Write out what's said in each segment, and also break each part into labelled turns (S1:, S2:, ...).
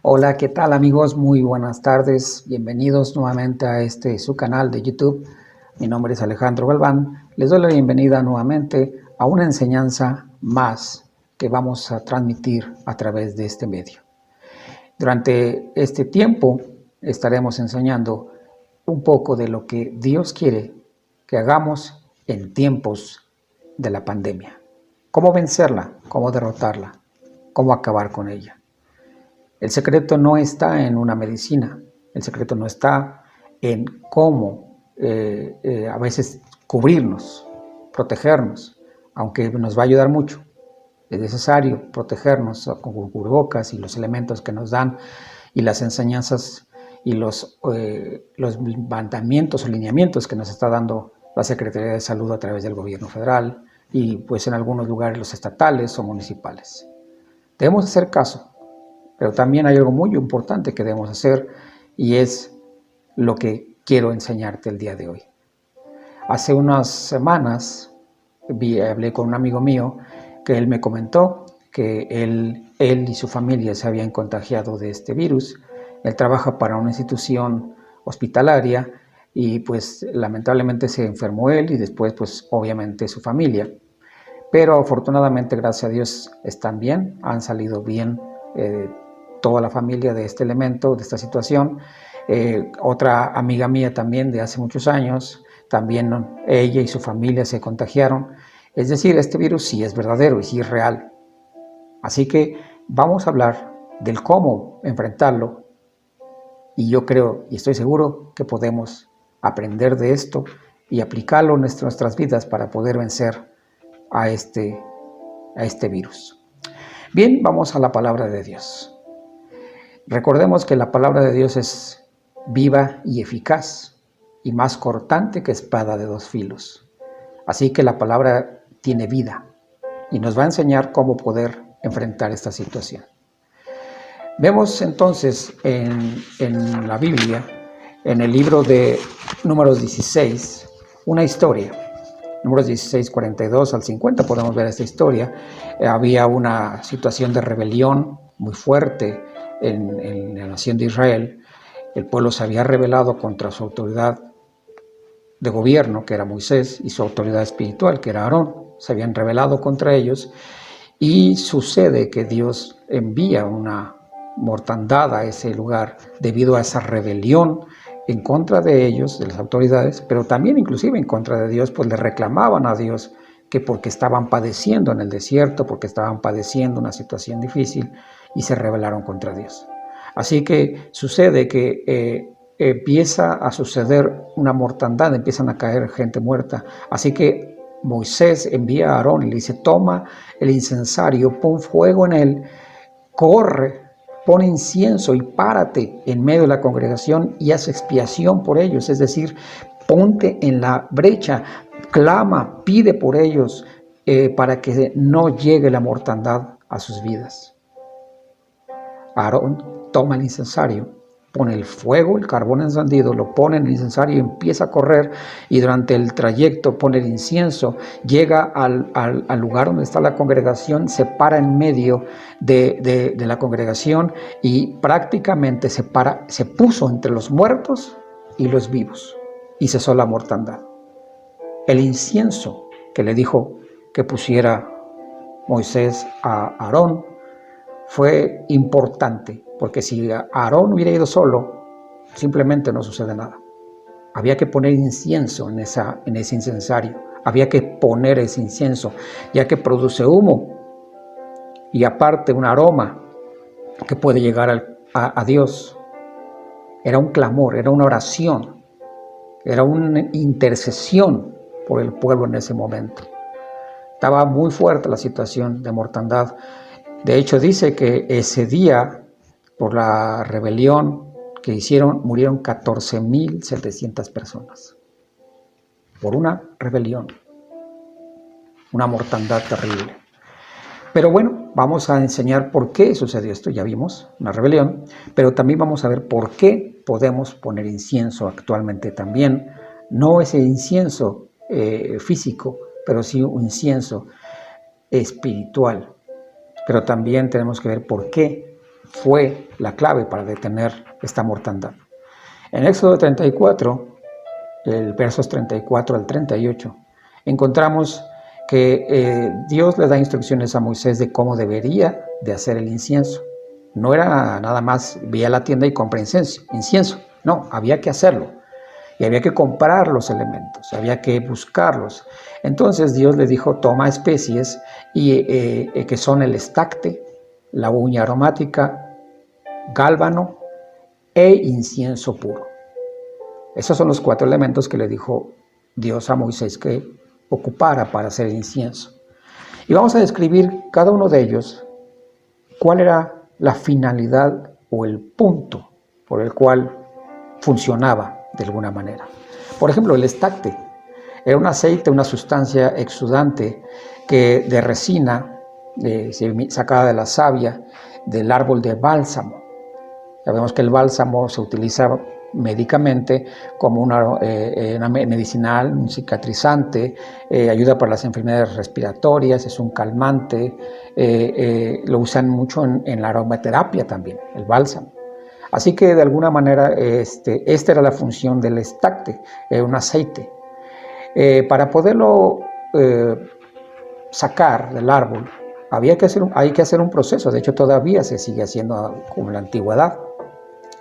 S1: Hola, ¿qué tal amigos? Muy buenas tardes. Bienvenidos nuevamente a su canal de YouTube. Mi nombre es Alejandro Galván. Les doy la bienvenida nuevamente a una enseñanza más que vamos a transmitir a través de este medio. Durante este tiempo estaremos enseñando un poco de lo que Dios quiere que hagamos en tiempos de la pandemia. Cómo vencerla, cómo derrotarla, cómo acabar con ella. El secreto no está en una medicina, el secreto no está en cómo a veces cubrirnos, protegernos, aunque nos va a ayudar mucho. Es necesario protegernos con cubrebocas y los elementos que nos dan y las enseñanzas y los mandamientos o lineamientos que nos está dando la Secretaría de Salud a través del gobierno federal y pues en algunos lugares los estatales o municipales. Debemos hacer caso. Pero también hay algo muy importante que debemos hacer y es lo que quiero enseñarte el día de hoy. Hace unas semanas hablé con un amigo mío que él me comentó que él y su familia se habían contagiado de este virus. Él trabaja para una institución hospitalaria y pues lamentablemente se enfermó él y después pues obviamente su familia. Pero afortunadamente, gracias a Dios, están bien, han salido bien toda la familia de este elemento, de esta situación. Otra amiga mía también de hace muchos años, también ella y su familia se contagiaron. Es decir, este virus sí es verdadero y sí es real. Así que vamos a hablar del cómo enfrentarlo y yo creo y estoy seguro que podemos aprender de esto y aplicarlo en nuestras vidas para poder vencer a este virus. Bien, vamos a la palabra de Dios. Recordemos que la palabra de Dios es viva y eficaz y más cortante que espada de dos filos. Así que la palabra tiene vida y nos va a enseñar cómo poder enfrentar esta situación. Vemos entonces en la Biblia, en el libro de Números 16, una historia. Números 16, 42 al 50 podemos ver esta historia. Había una situación de rebelión muy fuerte en la nación de Israel. El pueblo se había rebelado contra su autoridad de gobierno, que era Moisés, y su autoridad espiritual, que era Aarón. Se habían rebelado contra ellos y sucede que Dios envía una mortandad a ese lugar debido a esa rebelión en contra de ellos, de las autoridades, pero también inclusive en contra de Dios, pues le reclamaban a Dios que porque estaban padeciendo en el desierto, porque estaban padeciendo una situación difícil y se rebelaron contra Dios. Así que sucede que empieza a suceder una mortandad, empiezan a caer gente muerta. Así que Moisés envía a Aarón y le dice, toma el incensario, pon fuego en él, corre, pon incienso y párate en medio de la congregación y haz expiación por ellos. Es decir, ponte en la brecha, clama, pide por ellos para que no llegue la mortandad a sus vidas. Aarón toma el incensario, pone el fuego, el carbón encendido, lo pone en el incensario y empieza a correr, y durante el trayecto pone el incienso, llega al lugar donde está la congregación, se para en medio de la congregación y prácticamente se puso entre los muertos y los vivos y cesó la mortandad. El incienso que le dijo que pusiera Moisés a Aarón fue importante, porque si Aarón hubiera ido solo, simplemente no sucede nada. Había que poner incienso en ese incensario, había que poner ese incienso, ya que produce humo y aparte un aroma que puede llegar a Dios. Era un clamor, era una oración, era una intercesión por el pueblo en ese momento. Estaba muy fuerte la situación de mortandad. De hecho, dice que ese día, por la rebelión que hicieron, murieron 14,700 personas. Por una rebelión, una mortandad terrible. Pero bueno, vamos a enseñar por qué sucedió esto. Ya vimos una rebelión, pero también vamos a ver por qué podemos poner incienso actualmente también. No ese incienso físico, pero sí un incienso espiritual. Pero también tenemos que ver por qué fue la clave para detener esta mortandad. En Éxodo 34, el versos 34 al 38, encontramos que Dios le da instrucciones a Moisés de cómo debería de hacer el incienso. No era nada más ve a la tienda y compra incienso. No, había que hacerlo. Y había que comprar los elementos, había que buscarlos. Entonces Dios le dijo, toma especies que son el estacte, la uña aromática, gálbano e incienso puro. Esos son los 4 elementos que le dijo Dios a Moisés que ocupara para hacer el incienso. Y vamos a describir cada uno de ellos, cuál era la finalidad o el punto por el cual funcionaba de alguna manera. Por ejemplo, el estacte era un aceite, una sustancia exudante de resina sacada de la savia del árbol de bálsamo. Sabemos que el bálsamo se utiliza médicamente como una medicinal, un cicatrizante, ayuda para las enfermedades respiratorias, es un calmante, lo usan mucho en la aromaterapia también, el bálsamo. Así que de alguna manera esta era la función del estacte, un aceite. Para poderlo sacar del árbol hay que hacer un proceso, de hecho todavía se sigue haciendo como en la antigüedad.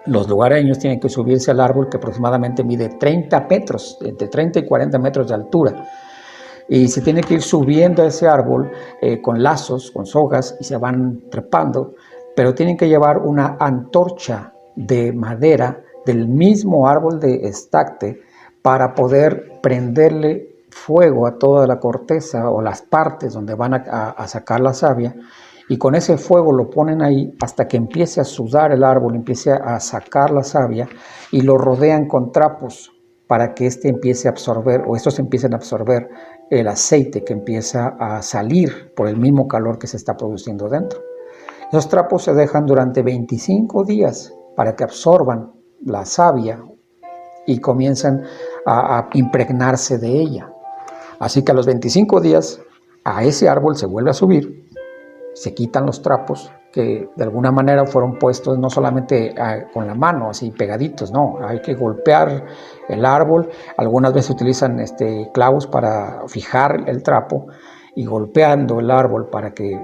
S1: Los lugareños tienen que subirse al árbol que aproximadamente mide 30 metros, entre 30 y 40 metros de altura. Y se tiene que ir subiendo a ese árbol con lazos, con sogas, y se van trepando, pero tienen que llevar una antorcha de madera del mismo árbol de estacte para poder prenderle fuego a toda la corteza o las partes donde van a sacar la savia, y con ese fuego lo ponen ahí hasta que empiece a sudar el árbol, empiece a sacar la savia, y lo rodean con trapos para que empiece a absorber, o estos empiecen a absorber el aceite que empieza a salir por el mismo calor que se está produciendo dentro. Esos trapos se dejan durante 25 días para que absorban la savia y comiencen a impregnarse de ella. Así que a los 25 días a ese árbol se vuelve a subir, se quitan los trapos que de alguna manera fueron puestos no solamente con la mano, así pegaditos, no, hay que golpear el árbol. Algunas veces utilizan clavos para fijar el trapo y golpeando el árbol para que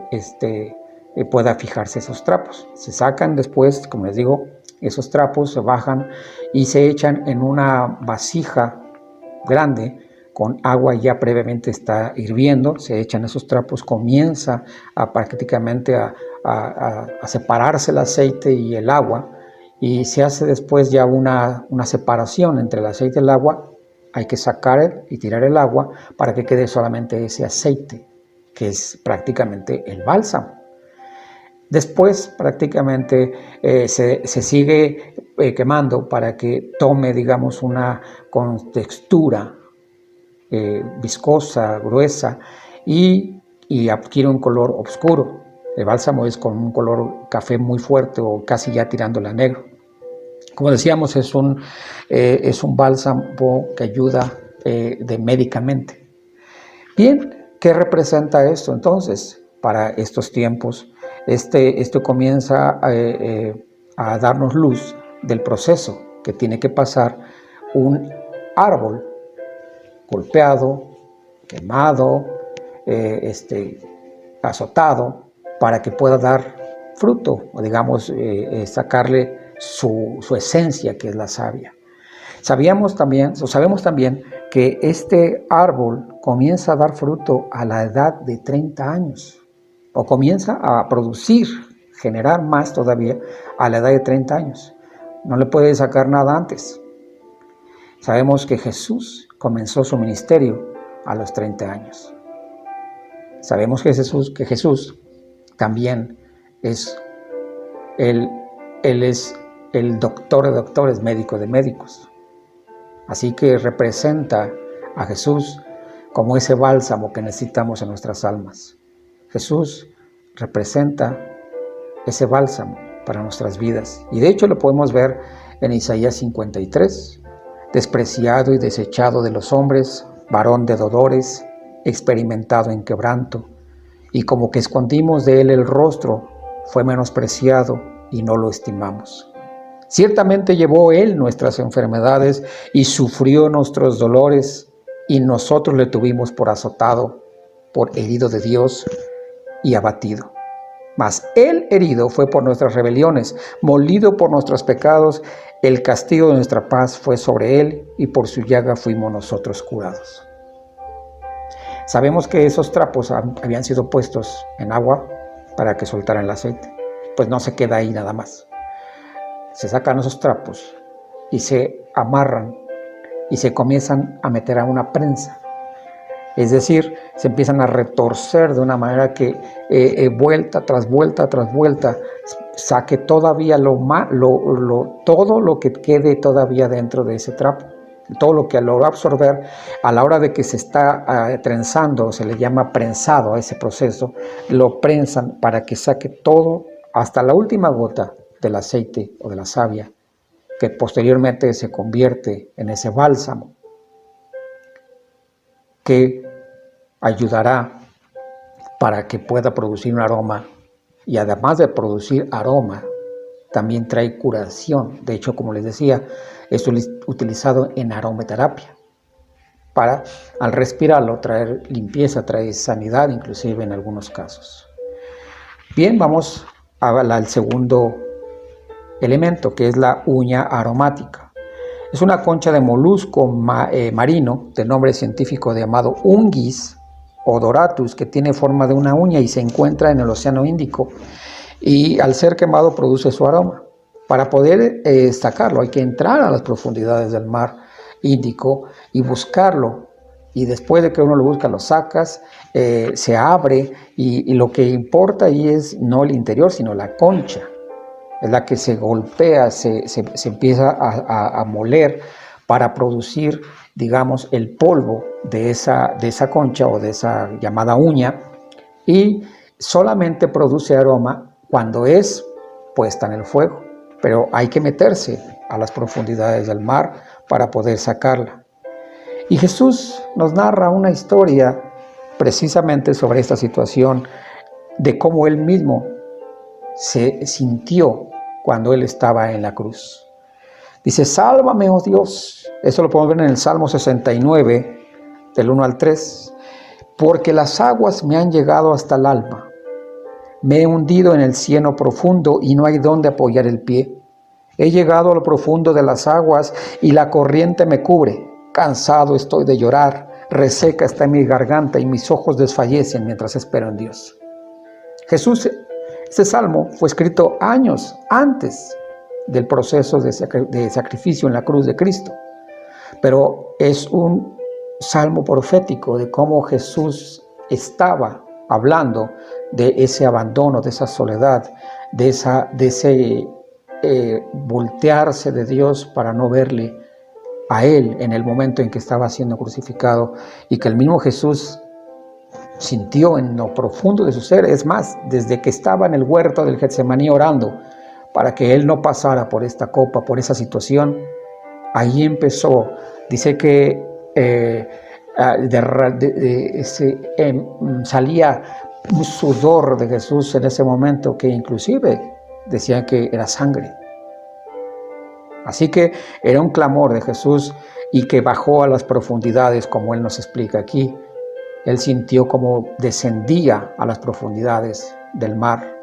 S1: pueda fijarse esos trapos. Se sacan después, como les digo, esos trapos se bajan y se echan en una vasija grande con agua ya previamente está hirviendo, se echan esos trapos, comienza prácticamente a separarse el aceite y el agua, y se hace después ya una separación entre el aceite y el agua. Hay que sacar y tirar el agua para que quede solamente ese aceite, que es prácticamente el bálsamo. Después prácticamente se sigue quemando para que tome, digamos, una contextura viscosa, gruesa, y adquiere un color oscuro. El bálsamo es con un color café muy fuerte o casi ya tirándole a negro. Como decíamos, es un bálsamo que ayuda médicamente. Bien, ¿qué representa esto entonces para estos tiempos? Esto comienza a darnos luz del proceso que tiene que pasar un árbol golpeado, quemado, azotado, para que pueda dar fruto, o digamos, sacarle su esencia, que es la savia. Sabemos también que este árbol comienza a dar fruto a la edad de 30 años, o comienza a producir, generar más todavía a la edad de 30 años. No le puede sacar nada antes. Sabemos que Jesús comenzó su ministerio a los 30 años. Sabemos que Jesús también es Él es el doctor de doctores, médico de médicos. Así que representa a Jesús como ese bálsamo que necesitamos en nuestras almas. Jesús representa ese bálsamo para nuestras vidas. Y de hecho lo podemos ver en Isaías 53. Despreciado y desechado de los hombres, varón de dolores, experimentado en quebranto, y como que escondimos de él el rostro, fue menospreciado y no lo estimamos. Ciertamente llevó Él nuestras enfermedades y sufrió nuestros dolores, y nosotros le tuvimos por azotado, por herido de Dios y abatido. Mas Él herido fue por nuestras rebeliones, molido por nuestros pecados. El castigo de nuestra paz fue sobre Él, y por su llaga fuimos nosotros curados. Sabemos que esos trapos habían sido puestos en agua para que soltaran el aceite. Pues no se queda ahí nada más. Se sacan esos trapos y se amarran y se comienzan a meter a una prensa. Es decir, se empiezan a retorcer de una manera que vuelta tras vuelta tras vuelta saque todavía todo lo que quede todavía dentro de ese trapo. Todo lo que logró absorber a la hora de que se está trenzando, se le llama prensado a ese proceso, lo prensan para que saque todo hasta la última gota del aceite o de la savia, que posteriormente se convierte en ese bálsamo que ayudará para que pueda producir un aroma, y además de producir aroma, también trae curación. De hecho, como les decía, es utilizado en aromaterapia para, al respirarlo, traer limpieza, traer sanidad, inclusive en algunos casos. Bien, vamos al segundo elemento, que es la uña aromática. Es una concha de molusco marino, de nombre científico llamado Ungis odoratus, que tiene forma de una uña y se encuentra en el Océano Índico, y al ser quemado produce su aroma. Para poder sacarlo hay que entrar a las profundidades del mar Índico y buscarlo, y después de que uno lo busca lo sacas, se abre, y lo que importa ahí es no el interior sino la concha. Es la que se golpea, se empieza a moler para producir, digamos, el polvo de esa concha o de esa llamada uña, y solamente produce aroma cuando es puesta en el fuego, pero hay que meterse a las profundidades del mar para poder sacarla. Y Jesús nos narra una historia precisamente sobre esta situación, de cómo Él mismo se sintió cuando Él estaba en la cruz. Dice: sálvame, oh Dios. Eso lo podemos ver en el Salmo 69, del 1 al 3. Porque las aguas me han llegado hasta el alma. Me he hundido en el cieno profundo y no hay dónde apoyar el pie. He llegado a lo profundo de las aguas y la corriente me cubre. Cansado estoy de llorar, reseca está mi garganta y mis ojos desfallecen mientras espero en Dios. Jesús, este salmo fue escrito años antes del proceso de sacrificio en la cruz de Cristo, pero es un salmo profético de cómo Jesús estaba hablando de ese abandono, de esa soledad, de ese voltearse de Dios para no verle a Él en el momento en que estaba siendo crucificado, y que el mismo Jesús sintió en lo profundo de su ser. Es más, desde que estaba en el huerto del Getsemaní orando para que Él no pasara por esta copa, por esa situación, ahí empezó. Dice que salía un sudor de Jesús en ese momento, que inclusive decían que era sangre. Así que era un clamor de Jesús, y que bajó a las profundidades, como Él nos explica aquí. Él sintió como descendía a las profundidades del mar.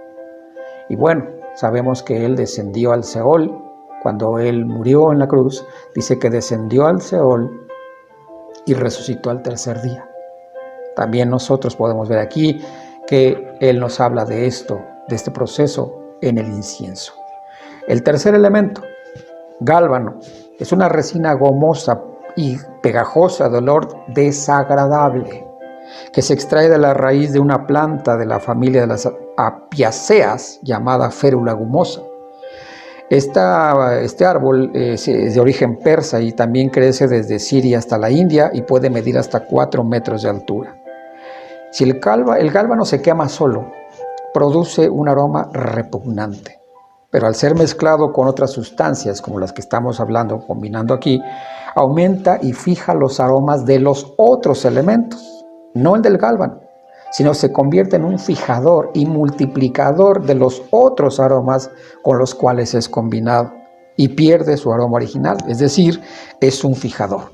S1: Y bueno, sabemos que Él descendió al Seol. Cuando Él murió en la cruz, dice que descendió al Seol y resucitó al tercer día. También nosotros podemos ver aquí que Él nos habla de esto, de este proceso en el incienso. El tercer elemento, gálbano, es una resina gomosa y pegajosa de olor desagradable, que se extrae de la raíz de una planta de la familia de las apiáceas llamada férula gumosa. Este árbol es de origen persa y también crece desde Siria hasta la India y puede medir hasta 4 metros de altura. Si el gálbano se quema solo, produce un aroma repugnante, pero al ser mezclado con otras sustancias como las que estamos hablando, combinando aquí, aumenta y fija los aromas de los otros elementos, no el del gálbano. sino se convierte en un fijador y multiplicador de los otros aromas con los cuales es combinado y pierde su aroma original, es decir, es un fijador.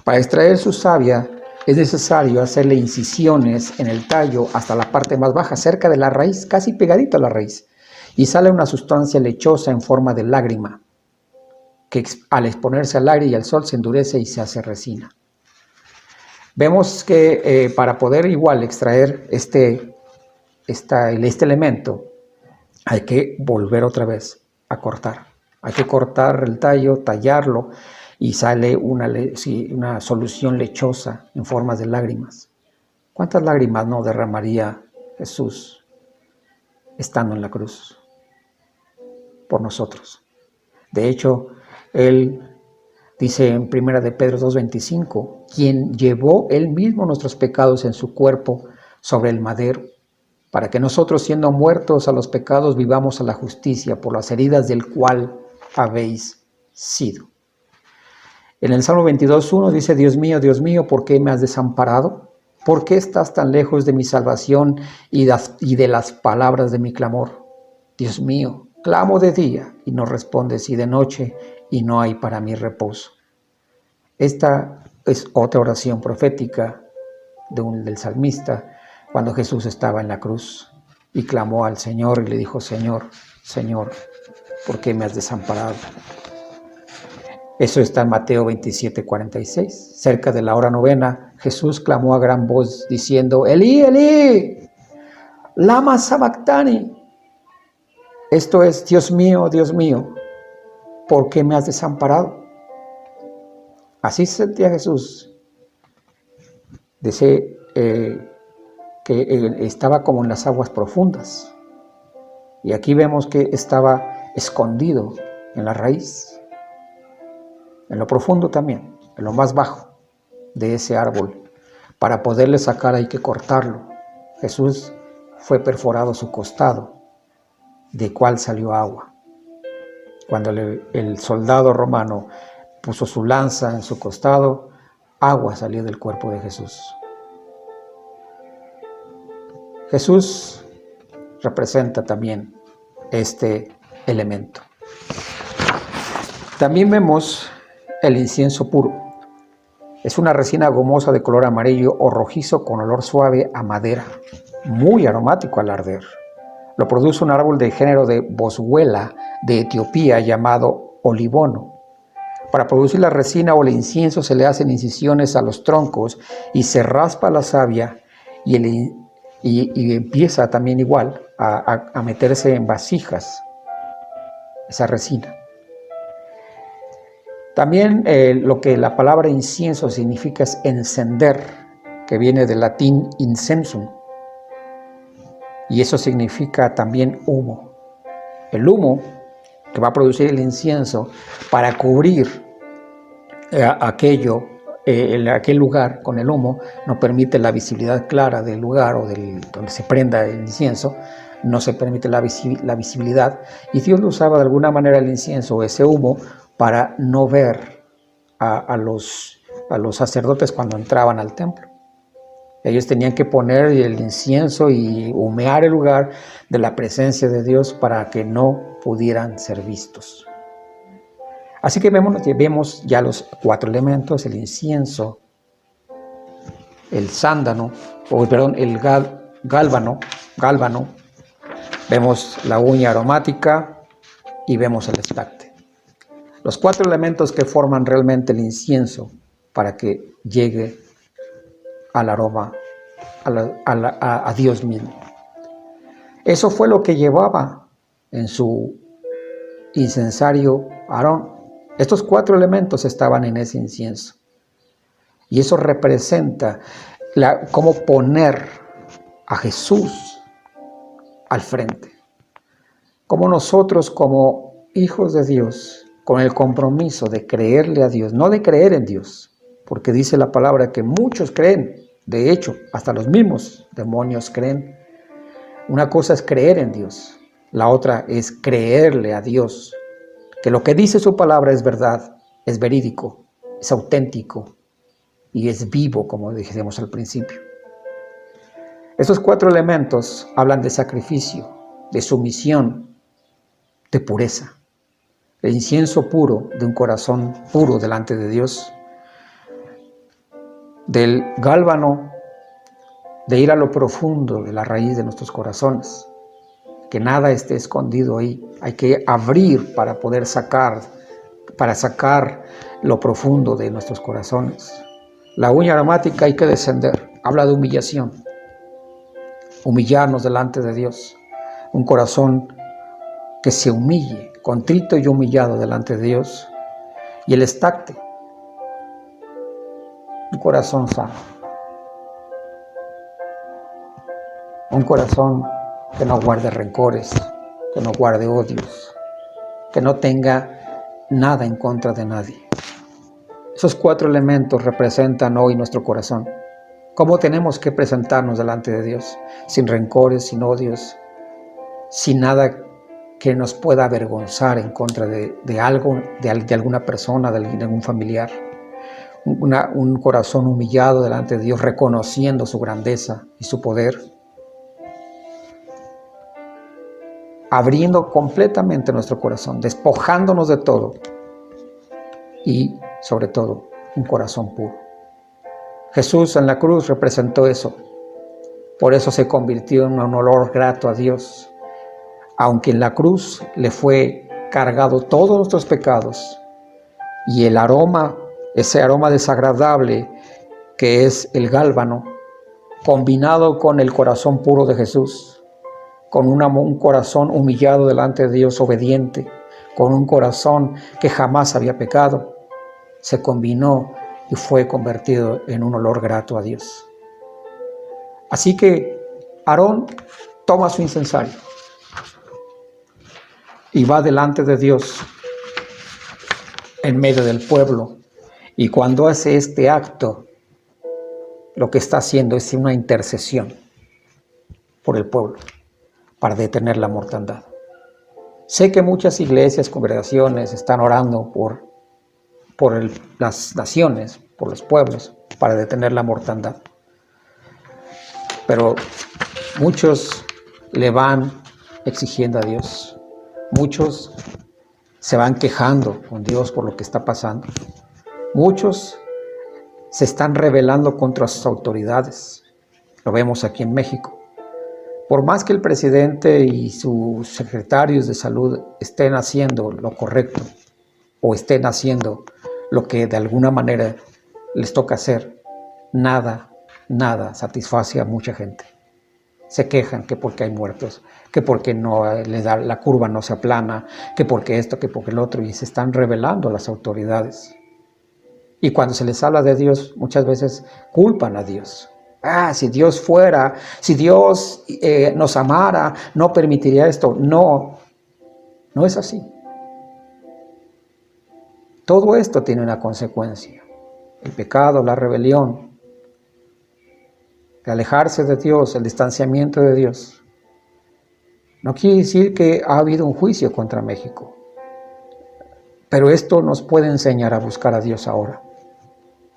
S1: Para extraer su savia es necesario hacerle incisiones en el tallo hasta la parte más baja, cerca de la raíz, casi pegadito a la raíz, y sale una sustancia lechosa en forma de lágrima, que al exponerse al aire y al sol se endurece y se hace resina. Vemos que para poder igual extraer este elemento, hay que volver otra vez a cortar. Hay que cortar el tallo, tallarlo, y sale una solución lechosa en forma de lágrimas. ¿Cuántas lágrimas no derramaría Jesús estando en la cruz por nosotros? De hecho, Él dice en 1 de Pedro 2:25, quien llevó Él mismo nuestros pecados en su cuerpo sobre el madero, para que nosotros, siendo muertos a los pecados, vivamos a la justicia, por las heridas del cual habéis sido. En el Salmo 22:1 dice, Dios mío, ¿por qué me has desamparado? ¿Por qué estás tan lejos de mi salvación y de las palabras de mi clamor? Dios mío, clamo de día y no respondes, y de noche y no hay para mí reposo. Esta es otra oración profética del salmista cuando Jesús estaba en la cruz y clamó al Señor y le dijo, Señor, ¿por qué me has desamparado? Eso está en Mateo 27:46. Cerca de la hora novena, Jesús clamó a gran voz diciendo, Elí, Elí, lama sabactani. Esto es, Dios mío, ¿por qué me has desamparado? Así se sentía Jesús. Dice que estaba como en las aguas profundas. Y aquí vemos que estaba escondido en la raíz. En lo profundo también, en lo más bajo de ese árbol. Para poderle sacar hay que cortarlo. Jesús fue perforado su costado, de cual salió agua. Cuando el soldado romano puso su lanza en su costado, agua salió del cuerpo de Jesús. Jesús representa también este elemento. También vemos el incienso puro. Es una resina gomosa de color amarillo o rojizo con olor suave a madera, muy aromático al arder. Lo produce un árbol de género de boswellia de Etiopía llamado olivono. Para producir la resina o el incienso se le hacen incisiones a los troncos y se raspa la savia y empieza también igual a meterse en vasijas esa resina. También lo que la palabra incienso significa es encender, que viene del latín incensum, y eso significa también humo. El humo que va a producir el incienso para cubrir aquel lugar con el humo no permite la visibilidad clara del lugar o donde se prenda el incienso, no se permite la visibilidad, y Dios lo usaba de alguna manera el incienso, ese humo, para no ver a los sacerdotes cuando entraban al templo. Ellos tenían que poner el incienso y humear el lugar de la presencia de Dios para que no pudieran ser vistos. Así que vemos ya los 4 elementos: el incienso, el sándalo, el gálbano, vemos la uña aromática y vemos el estacte. Los 4 elementos que forman realmente el incienso para que llegue al aroma a Dios mismo. Eso fue lo que llevaba en su incensario Aarón. Estos 4 elementos estaban en ese incienso. Y eso representa cómo poner a Jesús al frente. Como nosotros, como hijos de Dios, con el compromiso de creerle a Dios, no de creer en Dios, porque dice la palabra que muchos creen, de hecho, hasta los mismos demonios creen. Una cosa es creer en Dios, la otra es creerle a Dios, que lo que dice su palabra es verdad, es verídico, es auténtico y es vivo, como dijimos al principio. Estos 4 elementos hablan de sacrificio, de sumisión, de pureza. El incienso puro de un corazón puro delante de Dios. Del gálbano, de ir a lo profundo de la raíz de nuestros corazones. Que nada esté escondido ahí. Hay que abrir para poder sacar lo profundo de nuestros corazones. La uña aromática hay que descender. Habla de humillación. Humillarnos delante de Dios. Un corazón que se humille, contrito y humillado delante de Dios. Y el estacte. Un corazón sano. Un corazón que no guarde rencores, que no guarde odios, que no tenga nada en contra de nadie. Esos 4 elementos representan hoy nuestro corazón. ¿Cómo tenemos que presentarnos delante de Dios? Sin rencores, sin odios, sin nada que nos pueda avergonzar en contra de algo, de alguna persona, de algún familiar. Un corazón humillado delante de Dios, reconociendo su grandeza y su poder. Abriendo completamente nuestro corazón, despojándonos de todo y, sobre todo, un corazón puro. Jesús en la cruz representó eso. Por eso se convirtió en un olor grato a Dios. Aunque en la cruz le fue cargado todos nuestros pecados y el aroma, ese aroma desagradable que es el gálbano, combinado con el corazón puro de Jesús, con un corazón humillado delante de Dios, obediente, con un corazón que jamás había pecado, se combinó y fue convertido en un olor grato a Dios. Así que Aarón toma su incensario y va delante de Dios en medio del pueblo. Y cuando hace este acto, lo que está haciendo es una intercesión por el pueblo, para detener la mortandad. Sé que muchas iglesias, congregaciones están orando por las naciones, por los pueblos, para detener la mortandad. Pero muchos le van exigiendo a Dios. Muchos se van quejando con Dios por lo que está pasando. Muchos se están rebelando contra sus autoridades. Lo vemos aquí en México. Por más que el presidente y sus secretarios de salud estén haciendo lo correcto o estén haciendo lo que de alguna manera les toca hacer, nada satisface a mucha gente. Se quejan que porque hay muertos, que porque no la curva no se aplana, que porque esto, que porque el otro, y se están rebelando las autoridades. Y cuando se les habla de Dios, muchas veces culpan a Dios. Si Dios fuera, si Dios nos amara, no permitiría esto. No es así. Todo esto tiene una consecuencia. El pecado, la rebelión, el alejarse de Dios, el distanciamiento de Dios. No quiere decir que ha habido un juicio contra México. Pero esto nos puede enseñar a buscar a Dios ahora.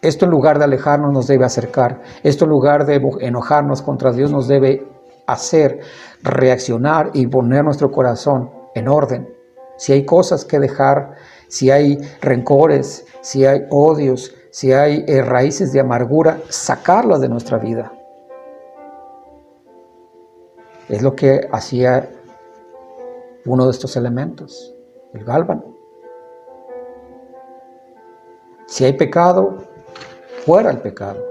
S1: Esto en lugar de alejarnos nos debe acercar. Esto en lugar de enojarnos contra Dios nos debe hacer reaccionar y poner nuestro corazón en orden. Si hay cosas que dejar, si hay rencores, si hay odios, si hay raíces de amargura, sacarlas de nuestra vida. Es lo que hacía uno de estos elementos, el gálbano. Si hay pecado, fuera el pecado.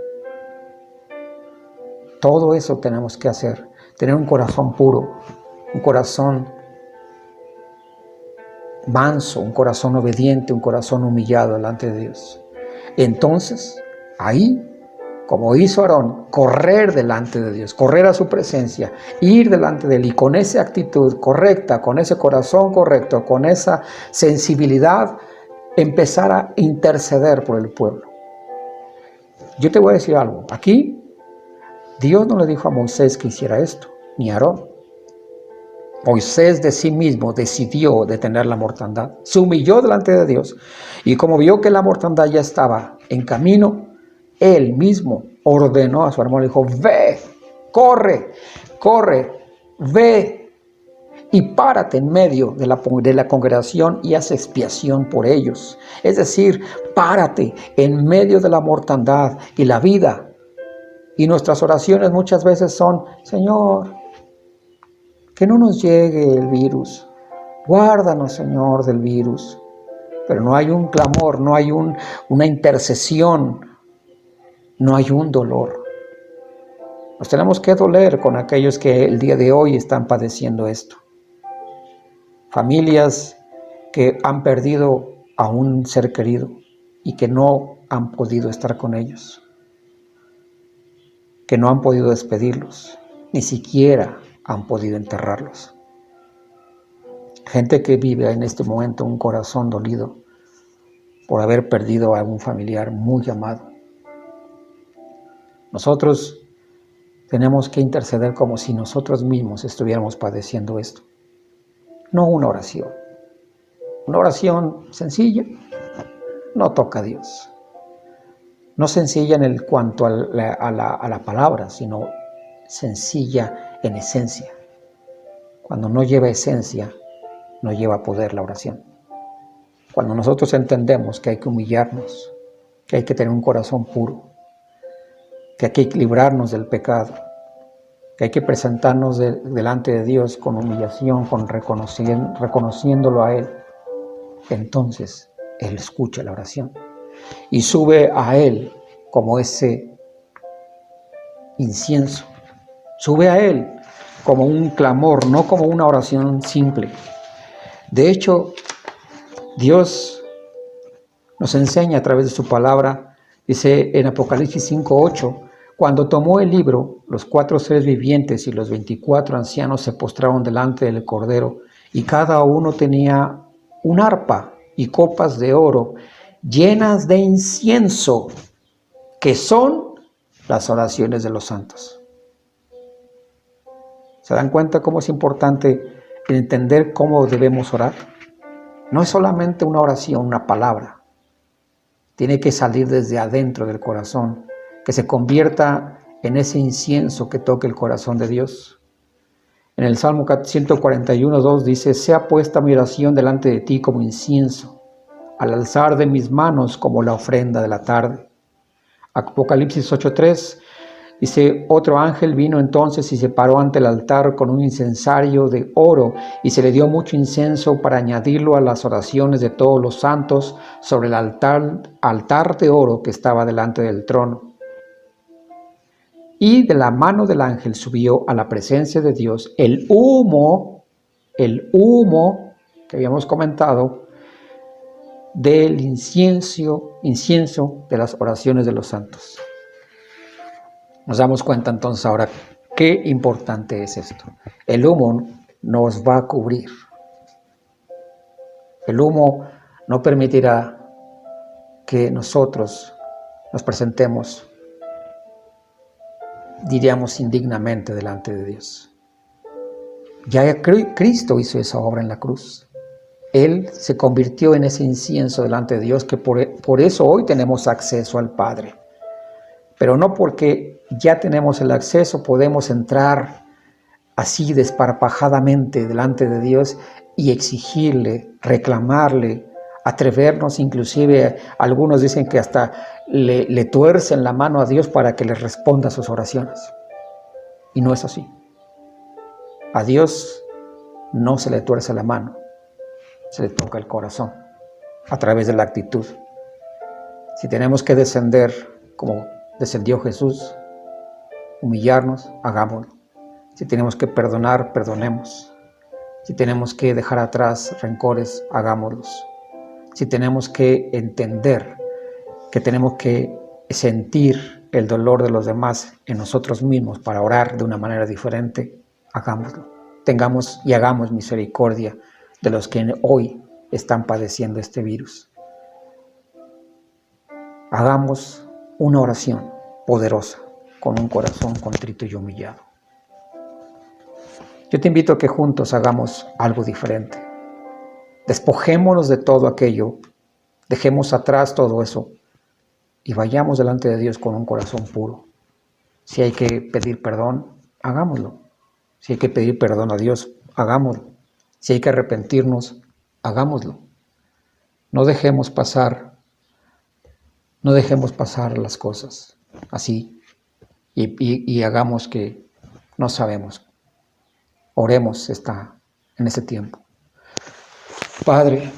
S1: Todo eso tenemos que hacer. Tener un corazón puro, un corazón manso, un corazón obediente, un corazón humillado delante de Dios. Entonces, ahí, como hizo Aarón, correr delante de Dios, correr a su presencia, ir delante de Él y con esa actitud correcta, con ese corazón correcto, con esa sensibilidad, empezar a interceder por el pueblo. Yo te voy a decir algo. Aquí, Dios no le dijo a Moisés que hiciera esto, ni a Aarón. Moisés de sí mismo decidió detener la mortandad. Se humilló delante de Dios. Y como vio que la mortandad ya estaba en camino, él mismo ordenó a su hermano y dijo: ve corre, corre, ve y párate en medio de la congregación y haz expiación por ellos. Es decir, párate en medio de la mortandad y la vida. Y nuestras oraciones muchas veces son: Señor, que no nos llegue el virus. Guárdanos, Señor, del virus. Pero no hay un clamor, no hay una intercesión, no hay un dolor. Nos tenemos que doler con aquellos que el día de hoy están padeciendo esto. Familias que han perdido a un ser querido y que no han podido estar con ellos, que no han podido despedirlos, ni siquiera han podido enterrarlos. Gente que vive en este momento un corazón dolido por haber perdido a un familiar muy amado. Nosotros tenemos que interceder como si nosotros mismos estuviéramos padeciendo esto. No una oración. Una oración sencilla no toca a Dios. No sencilla en cuanto a la palabra, sino sencilla en esencia. Cuando no lleva esencia, no lleva poder la oración. Cuando nosotros entendemos que hay que humillarnos, que hay que tener un corazón puro, que hay que librarnos del pecado, que hay que presentarnos delante de Dios con humillación, reconociéndolo a Él, entonces Él escucha la oración y sube a Él como ese incienso, sube a Él como un clamor, no como una oración simple. De hecho, Dios nos enseña a través de su palabra, dice en Apocalipsis 5:8, cuando tomó el libro, los 4 seres vivientes y los 24 ancianos se postraron delante del Cordero, y cada uno tenía un arpa y copas de oro llenas de incienso, que son las oraciones de los santos. ¿Se dan cuenta cómo es importante entender cómo debemos orar? No es solamente una oración, una palabra. Tiene que salir desde adentro del corazón, que se convierta en ese incienso que toque el corazón de Dios. En el Salmo 141:2 dice: sea puesta mi oración delante de ti como incienso, al alzar de mis manos como la ofrenda de la tarde. Apocalipsis 8:3 dice: otro ángel vino entonces y se paró ante el altar con un incensario de oro, y se le dio mucho incienso para añadirlo a las oraciones de todos los santos sobre el altar de oro que estaba delante del trono. Y de la mano del ángel subió a la presencia de Dios el humo que habíamos comentado, del incienso de las oraciones de los santos. Nos damos cuenta entonces ahora qué importante es esto. El humo nos va a cubrir. El humo no permitirá que nosotros nos presentemos, diríamos, indignamente delante de Dios. Ya Cristo hizo esa obra en la cruz. Él se convirtió en ese incienso delante de Dios, que por eso hoy tenemos acceso al Padre. Pero no porque ya tenemos el acceso podemos entrar así desparpajadamente delante de Dios y exigirle, reclamarle, atrevernos. Inclusive algunos dicen que hasta le tuercen la mano a Dios para que les responda a sus oraciones. Y no es así. A Dios no se le tuerce la mano, se le toca el corazón a través de la actitud. Si tenemos que descender como descendió Jesús, humillarnos, hagámoslo. Si tenemos que perdonar, perdonemos. Si tenemos que dejar atrás rencores, hagámoslos. Si tenemos que entender que tenemos que sentir el dolor de los demás en nosotros mismos para orar de una manera diferente, hagámoslo. Tengamos y hagamos misericordia de los que hoy están padeciendo este virus. Hagamos una oración poderosa con un corazón contrito y humillado. Yo te invito a que juntos hagamos algo diferente. Despojémonos de todo aquello, dejemos atrás todo eso y vayamos delante de Dios con un corazón puro. Si hay que pedir perdón, hagámoslo. Si hay que pedir perdón a Dios, hagámoslo. Si hay que arrepentirnos, hagámoslo. No dejemos pasar las cosas así y hagamos que no sabemos. Oremos en este tiempo. Padre,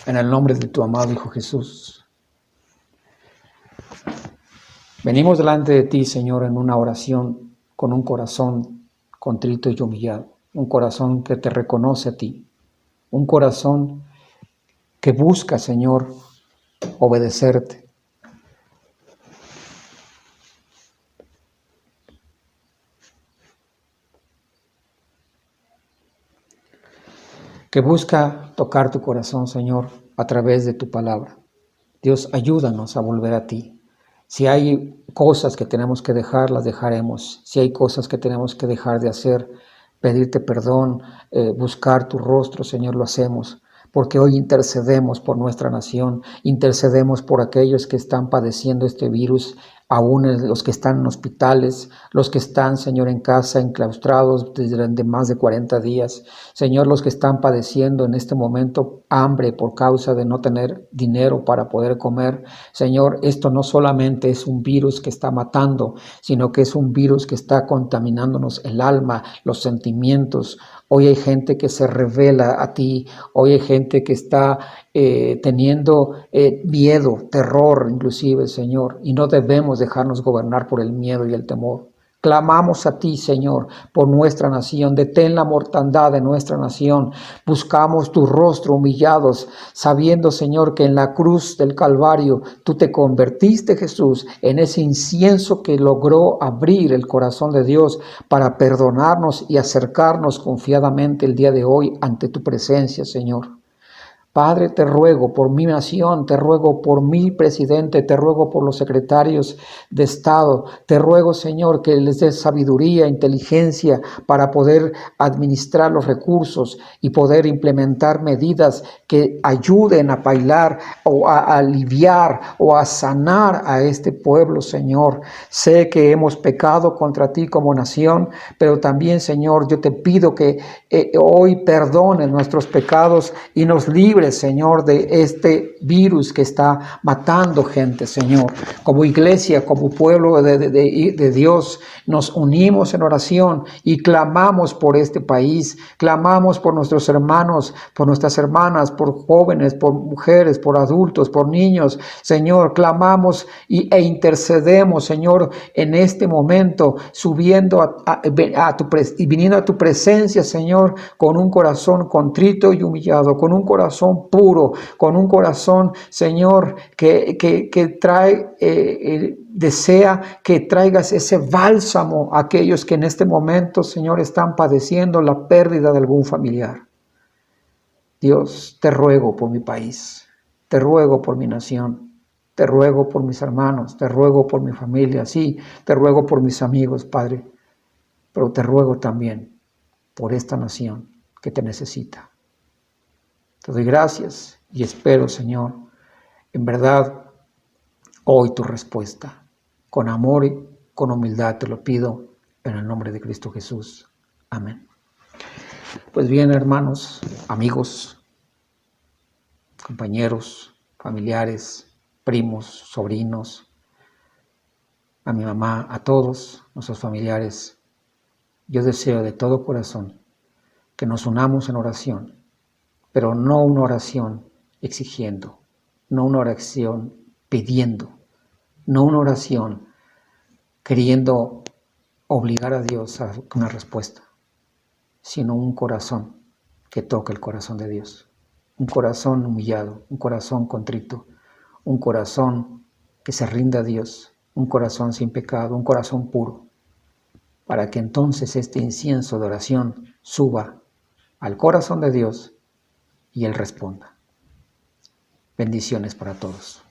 S1: en el nombre de tu amado Hijo Jesús, venimos delante de ti, Señor, en una oración con un corazón contrito y humillado, un corazón que te reconoce a ti, un corazón que busca, Señor, obedecerte. Que busca tocar tu corazón, Señor, a través de tu palabra. Dios, ayúdanos a volver a ti. Si hay cosas que tenemos que dejar, las dejaremos. Si hay cosas que tenemos que dejar de hacer, pedirte perdón, buscar tu rostro, Señor, lo hacemos. Porque hoy intercedemos por nuestra nación, intercedemos por aquellos que están padeciendo este virus, aún los que están en hospitales, los que están, Señor, en casa, enclaustrados desde más de 40 días. Señor, los que están padeciendo en este momento hambre por causa de no tener dinero para poder comer. Señor, esto no solamente es un virus que está matando, sino que es un virus que está contaminándonos el alma, los sentimientos. Hoy hay gente que se revela a ti, hoy hay gente que está teniendo miedo, terror inclusive, Señor, y no debemos dejarnos gobernar por el miedo y el temor. Clamamos a ti, Señor, por nuestra nación. Detén la mortandad de nuestra nación. Buscamos tu rostro humillados, sabiendo, Señor, que en la cruz del Calvario tú te convertiste, Jesús, en ese incienso que logró abrir el corazón de Dios para perdonarnos y acercarnos confiadamente el día de hoy ante tu presencia, Señor. Padre, te ruego por mi nación, te ruego por mi presidente, te ruego por los secretarios de Estado, te ruego, Señor, que les des sabiduría, inteligencia para poder administrar los recursos y poder implementar medidas que ayuden a bailar o a aliviar o a sanar a este pueblo, Señor. Sé que hemos pecado contra ti como nación, pero también, Señor, yo te pido que hoy perdones nuestros pecados y nos libres, Señor, de este virus que está matando gente, Señor. Como iglesia, como pueblo de Dios, nos unimos en oración y clamamos por este país, clamamos por nuestros hermanos, por nuestras hermanas, por jóvenes, por mujeres, por adultos, por niños, Señor, clamamos e intercedemos, Señor, en este momento, subiendo viniendo a tu presencia, Señor, con un corazón contrito y humillado, con un corazón puro, con un corazón, Señor, que trae, desea que traigas ese bálsamo a aquellos que en este momento, Señor, están padeciendo la pérdida de algún familiar. Dios, te ruego por mi país, te ruego por mi nación, te ruego por mis hermanos, te ruego por mi familia, sí, te ruego por mis amigos, Padre, pero te ruego también por esta nación que te necesita. Te doy gracias y espero, Señor, en verdad, hoy tu respuesta. Con amor y con humildad te lo pido en el nombre de Cristo Jesús. Amén. Pues bien, hermanos, amigos, compañeros, familiares, primos, sobrinos, a mi mamá, a todos nuestros familiares, yo deseo de todo corazón que nos unamos en oración, pero no una oración exigiendo, no una oración pidiendo, no una oración queriendo obligar a Dios a una respuesta, sino un corazón que toque el corazón de Dios, un corazón humillado, un corazón contrito, un corazón que se rinda a Dios, un corazón sin pecado, un corazón puro, para que entonces este incienso de oración suba al corazón de Dios y Él responda. Bendiciones para todos.